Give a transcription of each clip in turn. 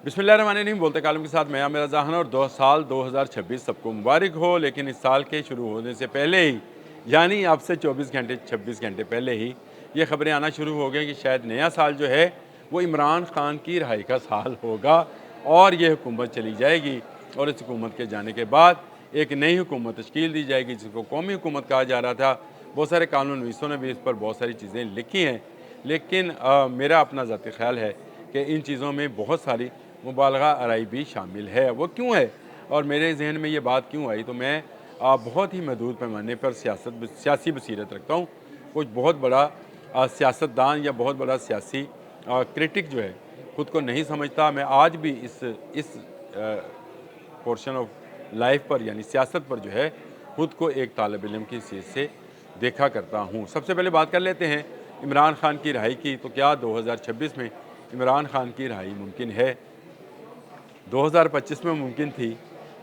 बिस्मिल्लाहिर्रहमानिर्रहीम। बोलते कालम के साथ मैं मेरा जहान और 2026 सबको मुबारक हो। लेकिन इस साल के शुरू होने से पहले ही, यानी अब से 24 घंटे 26 घंटे पहले ही ये खबरें आना शुरू हो गई कि शायद नया साल जो है वो इमरान खान की रिहाई का साल होगा और ये हुकूमत चली जाएगी। और इस हुकूमत के जाने के बाद एक नई हुकूमत तश्कील दी जाएगी जिसको कौमी हुकूमत कहा जा रहा था। बहुत सारे कानून नवीसों ने भी इस पर बहुत सारी चीज़ें लिखी हैं, लेकिन मेरा अपना ज़ाती ख्याल है कि इन चीज़ों में बहुत सारी मुबालगा आराई भी शामिल है। वो क्यों है और मेरे जहन में ये बात क्यों आई, तो मैं बहुत ही महदूद पैमाने पर सियासी बसीरत रखता हूँ। कुछ बहुत बड़ा सियासतदान या बहुत बड़ा सियासी क्रिटिक जो है ख़ुद को नहीं समझता। मैं आज भी इस पोर्शन ऑफ लाइफ पर यानी सियासत पर जो है ख़ुद को एक तालिब इल्म की हैसियत से देखा करता हूँ। सबसे पहले बात कर लेते हैं इमरान खान की रिहाई की। तो क्या 2026 में इमरान खान की रिहाई मुमकिन है? 2025 में मुमकिन थी।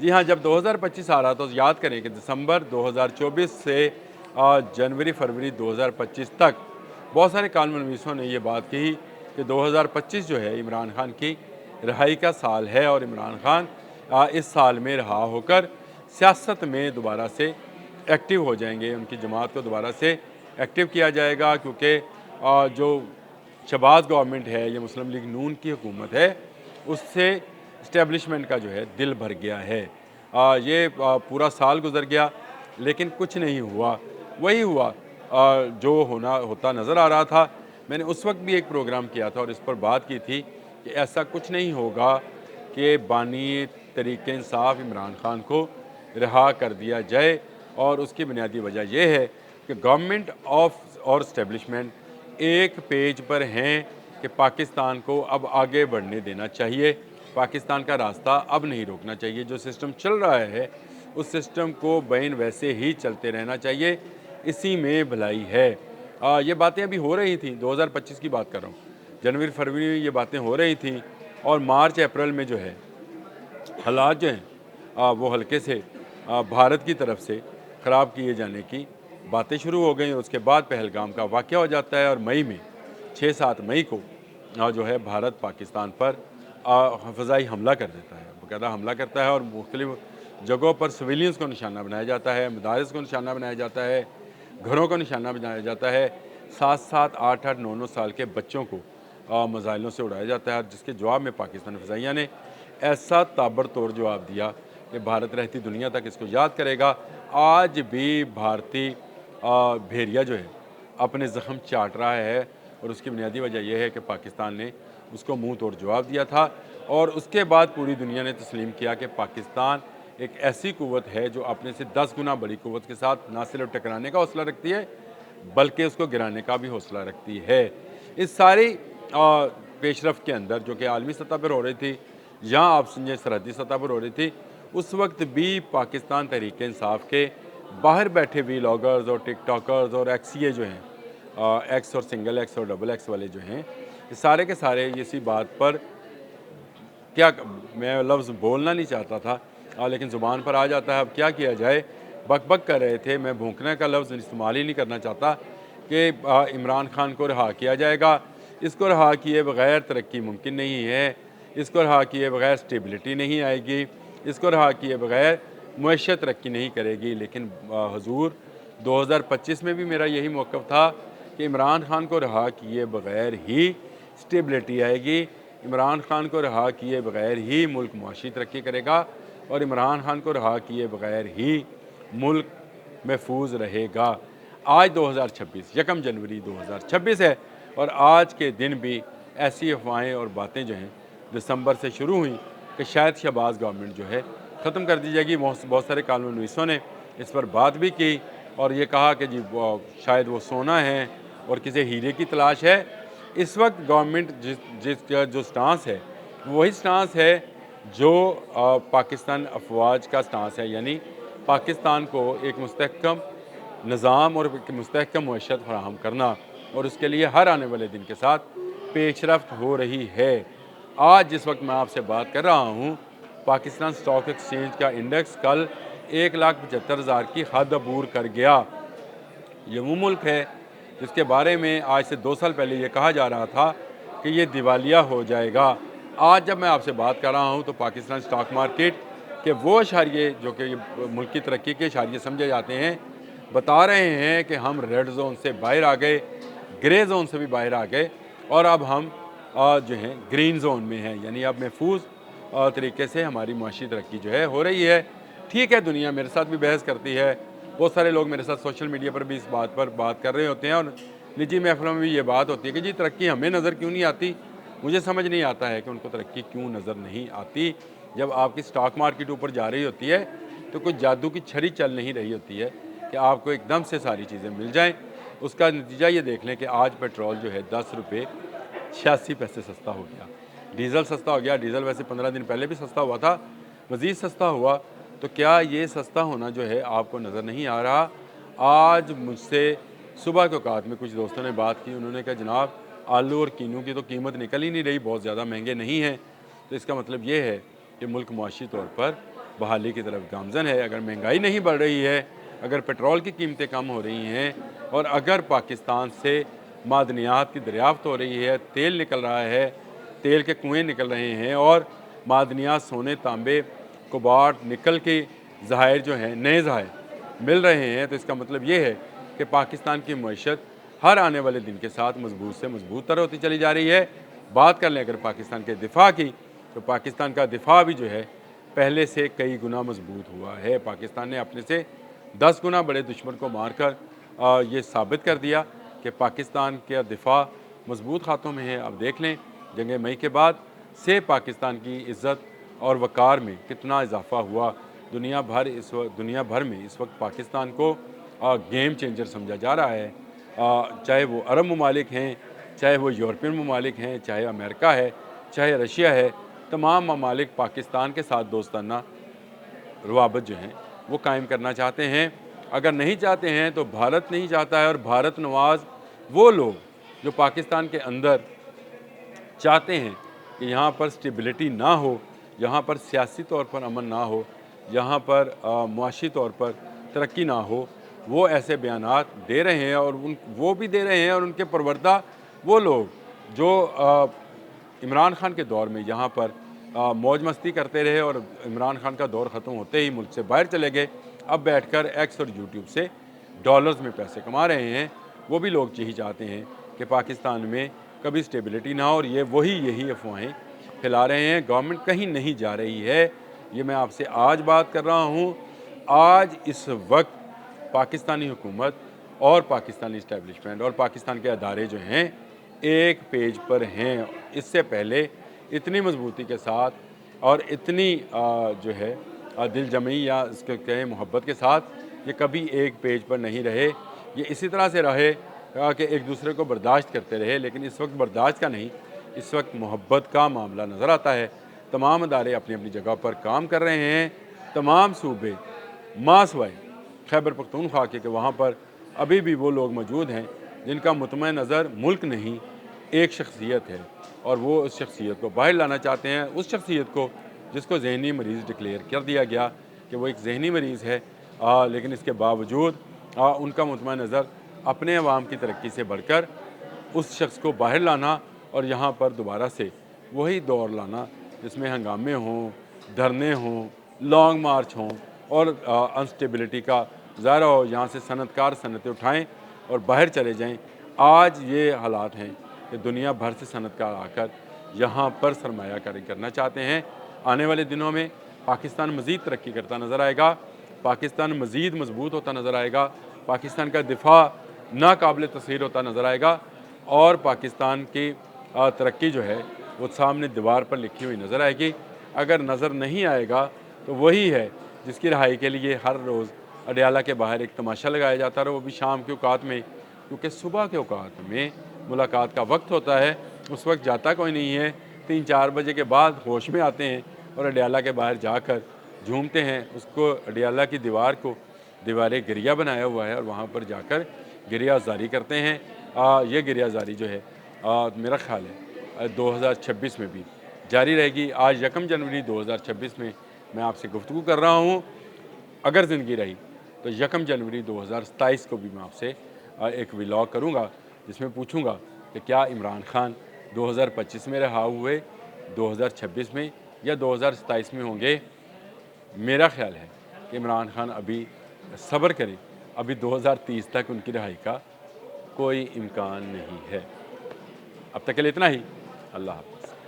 जी हाँ, जब 2025 आ रहा तो याद करें कि दिसंबर 2024 से जनवरी फरवरी 2025 तक बहुत सारे कानून नवीसों ने ये बात कही कि 2025 जो है इमरान खान की रिहाई का साल है और इमरान खान इस साल में रहा होकर सियासत में दोबारा से एक्टिव हो जाएंगे। उनकी जमात को दोबारा से एक्टिव किया जाएगा, क्योंकि जो शहबाज गवर्नमेंट है, ये मुस्लिम लीग नून की हुकूमत है, उससे इस्टेब्लिशमेंट का जो है दिल भर गया है। ये पूरा साल गुजर गया लेकिन कुछ नहीं हुआ। वही हुआ जो होता नज़र आ रहा था। मैंने उस वक्त भी एक प्रोग्राम किया था और इस पर बात की थी कि ऐसा कुछ नहीं होगा कि बानी तरीके इंसाफ इमरान खान को रिहा कर दिया जाए। और उसकी बुनियादी वजह यह है कि गवर्नमेंट ऑफ और इस्टेब्लिशमेंट एक पेज पर हैं कि पाकिस्तान को अब आगे बढ़ने देना चाहिए, पाकिस्तान का रास्ता अब नहीं रोकना चाहिए। जो सिस्टम चल रहा है उस सिस्टम को बैन वैसे ही चलते रहना चाहिए, इसी में भलाई है। ये बातें अभी हो रही थी, 2025 की बात कर रहा हूँ। जनवरी फरवरी में ये बातें हो रही थी और मार्च अप्रैल में जो है हालात जो हैं वो हल्के से भारत की तरफ से ख़राब किए जाने की बातें शुरू हो गई। और उसके बाद पहलगाम का वाक़या हो जाता है और मई में 6-7 मई को जो है भारत पाकिस्तान पर फ़ज़ाई हमला कर देता है, बाकायदा हमला करता है और मुख्तलिफ़ जगहों पर सिविलियंस को निशाना बनाया जाता है, मदारिस को निशाना बनाया जाता है, घरों को निशाना बनाया जाता है, 7-7, 8-8, 9-9 साल के बच्चों को मिसाइलों से उड़ाया जाता है। जिसके जवाब में पाकिस्तान फ़ज़ाइया ने ऐसा ताबड़तोड़ जवाब दिया कि भारत रहती दुनिया तक इसको याद करेगा। आज भी भारतीय भेड़िया जो है अपने ज़ख्म चाट रहा है और उसकी बुनियादी वजह यह है कि पाकिस्तान ने उसको मुंह तोड़ जवाब दिया था। और उसके बाद पूरी दुनिया ने तस्लीम किया कि पाकिस्तान एक ऐसी कुव्वत है जो अपने से 10 गुना बड़ी कुव्वत के साथ न सिर्फ टकराने का हौसला रखती है बल्कि उसको गिराने का भी हौसला रखती है। इस सारी पेशरफ के अंदर जो कि आलमी सतह पर हो रही थी या आप समझें सरहदी सतह पर हो रही थी, उस वक्त भी पाकिस्तान तहरीक इंसाफ के बाहर बैठे वीलॉगर्स और टिकटॉकर्स और एक्सीए जो हैं, एक्स और सिंगल एक्स और डबल एक्स वाले जो हैं, ये सारे के सारे इसी बात पर क्या मैं लफ्ज़ बोलना नहीं चाहता था लेकिन ज़ुबान पर आ जाता है। अब क्या किया जाए, बक बक कर रहे थे। मैं भूखने का लफ्ज़ इस्तेमाल ही नहीं करना चाहता कि इमरान खान को रिहा किया जाएगा। इसको रिहा किए बग़ैर तरक्की मुमकिन नहीं है, इसको रिहा किए बग़ैर स्टेबिलिटी नहीं आएगी, इसको रिहा किए बग़ैर मईशत तरक्की नहीं करेगी। लेकिन हुज़ूर 2025 में भी मेरा यही मौक़िफ़ था कि इमरान खान को रिहा किए बग़ैर ही स्टेबिलिटी आएगी, इमरान खान को रिहा किए बग़ैर ही मुल्क मुआशी तरक्की करेगा और इमरान खान को रिहा किए बग़ैर ही मुल्क महफूज रहेगा। आज 2026 1 जनवरी 2026 है और आज के दिन भी ऐसी अफवाहें और बातें जो हैं दिसंबर से शुरू हुई कि शायद शहबाज गवर्नमेंट जो है ख़त्म कर दी जाएगी। बहुत सारे कानून नवीसों ने इस पर बात भी की और ये कहा कि जी शायद वो सोना है और किसी हीरे की तलाश है। इस वक्त गवर्नमेंट जो स्टांस है वही स्टांस है जो पाकिस्तान अफवाज का स्टांस है, यानी पाकिस्तान को एक मुस्तहकम निज़ाम और एक मुस्तहकम मईशत फराहम करना, और उसके लिए हर आने वाले दिन के साथ पेशरफ्त हो रही है। आज जिस वक्त मैं आपसे बात कर रहा हूँ, पाकिस्तान स्टॉक एक्सचेंज का इंडेक्स कल 1,75,000 की हद अबूर कर गया। ये वो मुल्क है जिसके बारे में आज से 2 साल पहले ये कहा जा रहा था कि ये दिवालिया हो जाएगा। आज जब मैं आपसे बात कर रहा हूँ तो पाकिस्तान स्टॉक मार्केट के वो इशारे जो कि मुल्क की तरक्की के इशारे समझे जाते हैं, बता रहे हैं कि हम रेड जोन से बाहर आ गए, ग्रे जोन से भी बाहर आ गए और अब हम जो हैं ग्रीन जोन में हैं, यानी अब महफूज तरीके से हमारी मुआशी तरक्की जो है हो रही है। ठीक है, दुनिया मेरे साथ भी बहस करती है, बहुत सारे लोग मेरे साथ सोशल मीडिया पर भी इस बात पर बात कर रहे होते हैं और निजी महफिलों में भी ये बात होती है कि जी तरक्की हमें नज़र क्यों नहीं आती। मुझे समझ नहीं आता है कि उनको तरक्की क्यों नज़र नहीं आती। जब आपकी स्टॉक मार्केट ऊपर जा रही होती है तो कोई जादू की छड़ी चल नहीं रही होती है कि आपको एकदम से सारी चीज़ें मिल जाएं। उसका नतीजा ये देख लें कि आज पेट्रोल जो है 10 रुपये 86 पैसे सस्ता हो गया, डीज़ल सस्ता हो गया। डीज़ल वैसे 15 दिन पहले भी सस्ता हुआ था, मज़ीद सस्ता हुआ। तो क्या ये सस्ता होना जो है आपको नज़र नहीं आ रहा? आज मुझसे सुबह के औकात में कुछ दोस्तों ने बात की, उन्होंने कहा जनाब आलू और कीनू की तो कीमत निकल ही नहीं रही, बहुत ज़्यादा महंगे नहीं हैं। तो इसका मतलब ये है कि मुल्क मुआशी तौर पर बहाली की तरफ गामज़न है। अगर महंगाई नहीं बढ़ रही है, अगर पेट्रोल की कीमतें कम हो रही हैं और अगर पाकिस्तान से मादनियात की दरियाफ्त हो रही है, तेल निकल रहा है, तेल के कुएँ निकल रहे हैं और मादनियात सोने, तांबे, कोबाल्ट, निकल के ज़खायर जो हैं, नए ज़खायर मिल रहे हैं, तो इसका मतलब ये है कि पाकिस्तान की मईशत हर आने वाले दिन के साथ मजबूत से मजबूत तर होती चली जा रही है। बात कर लें अगर पाकिस्तान के दिफा की, तो पाकिस्तान का दिफा भी जो है पहले से कई गुना मजबूत हुआ है। पाकिस्तान ने अपने से 10 गुना बड़े दुश्मन को मारकर ये साबित कर दिया कि पाकिस्तान का दिफा मजबूत हाथों में है। अब देख लें जंग मई के बाद से पाकिस्तान की इज़्ज़त और वक़ार में कितना इजाफ़ा हुआ। दुनिया भर में इस वक्त पाकिस्तान को गेम चेंजर समझा जा रहा है। चाहे वो अरब ममालिक हैं, चाहे वो यूरोपियन ममालिक हैं, चाहे अमेरिका है, चाहे रशिया है, तमाम ममालिक पाकिस्तान के साथ दोस्ताना रवाबत जो हैं वो कायम करना चाहते हैं। अगर नहीं चाहते हैं तो भारत नहीं चाहता है और भारत नवाज़ वो लोग जो पाकिस्तान के अंदर चाहते हैं कि यहाँ पर स्टेबिलिटी ना हो, यहाँ पर सियासी तौर पर अमन ना हो, यहाँ पर मुआशी तौर पर तरक्की ना हो, वो ऐसे बयानात दे रहे हैं और वो भी दे रहे हैं और उनके परवरदा वो लोग जो इमरान खान के दौर में यहाँ पर मौज मस्ती करते रहे और इमरान खान का दौर ख़त्म होते ही मुल्क से बाहर चले गए, अब बैठकर एक्स और यूट्यूब से डॉलर्स में पैसे कमा रहे हैं। वो भी लोग यही चाहते हैं कि पाकिस्तान में कभी स्टेबिलिटी ना हो और ये यही अफवाहें फैला रहे हैं। गवर्नमेंट कहीं नहीं जा रही है, ये मैं आपसे आज बात कर रहा हूँ। आज इस वक्त पाकिस्तानी हुकूमत और पाकिस्तानी इस्टेब्लिशमेंट और पाकिस्तान के अदारे जो हैं एक पेज पर हैं। इससे पहले इतनी मजबूती के साथ और इतनी जो है दिल जमी या इसके कहें मोहब्बत के साथ ये कभी एक पेज पर नहीं रहे। ये इसी तरह से रहे कि एक दूसरे को बर्दाश्त करते रहे, लेकिन इस वक्त बर्दाश्त का नहीं, इस वक्त मोहब्बत का मामला नज़र आता है। तमाम अदारे अपनी अपनी जगह पर काम कर रहे हैं। तमाम सूबे मासवाए खैबर पख्तूनख्वा के वहाँ पर अभी भी वो लोग मौजूद हैं जिनका मुतमईन नज़र मुल्क नहीं एक शख्सियत है और वो उस शख्सियत को बाहर लाना चाहते हैं। उस शख्सियत को जिसको जहनी मरीज़ डिक्लेयर कर दिया गया कि वो एक जहनी मरीज़ है, लेकिन इसके बावजूद उनका मुतमईन नज़र अपने अवाम की तरक्की से बढ़कर उस शख्स को बाहर लाना और यहाँ पर दोबारा से वही दौर लाना जिसमें हंगामे हों, धरने हों, लॉन्ग मार्च हों और अनस्टेबिलिटी का ज़ाहिर हो, यहाँ से सनतकार सनतें उठाएँ और बाहर चले जाएँ। आज ये हालात हैं कि दुनिया भर से सनतकार आकर यहाँ पर सरमायाकारी करना चाहते हैं। आने वाले दिनों में पाकिस्तान मज़ीद तरक्की करता नज़र आएगा, पाकिस्तान मज़ीद मजबूत होता नज़र आएगा, पाकिस्तान का दिफा नाकाबिल तस्वीर होता नज़र आएगा और पाकिस्तान की तरक्की जो है वो सामने दीवार पर लिखी हुई नज़र आएगी। अगर नज़र नहीं आएगा तो वही है जिसकी रहाई के लिए हर रोज़ अडयाला के बाहर एक तमाशा लगाया जाता है, वो भी शाम के औकात में, क्योंकि सुबह के औकात में मुलाकात का वक्त होता है, उस वक्त जाता कोई नहीं है। 3-4 बजे के बाद होश में आते हैं और अडयाला के बाहर जाकर झूमते हैं। उसको अडयाला की दीवार को दीवार गिरिया बनाया हुआ है और वहाँ पर जाकर गिरिया जारी करते हैं। ये गिरिया जारी जो है मेरा ख्याल है 2026 में भी जारी रहेगी। आज 1 जनवरी 2026 में मैं आपसे गुफ्तगू कर रहा हूँ। अगर ज़िंदगी रही तो 1 जनवरी 2027 को भी मैं आपसे एक व्लॉग करूँगा जिसमें पूछूँगा कि क्या इमरान खान 2025 में रहा हुए 2026 में या 2027 में होंगे। मेरा ख्याल है कि इमरान खान अभी सब्र करें, अभी 2030 तक उनकी रिहाई का कोई इम्कान नहीं है। अब तक के लिए इतना ही। अल्लाह हाफ़िज़।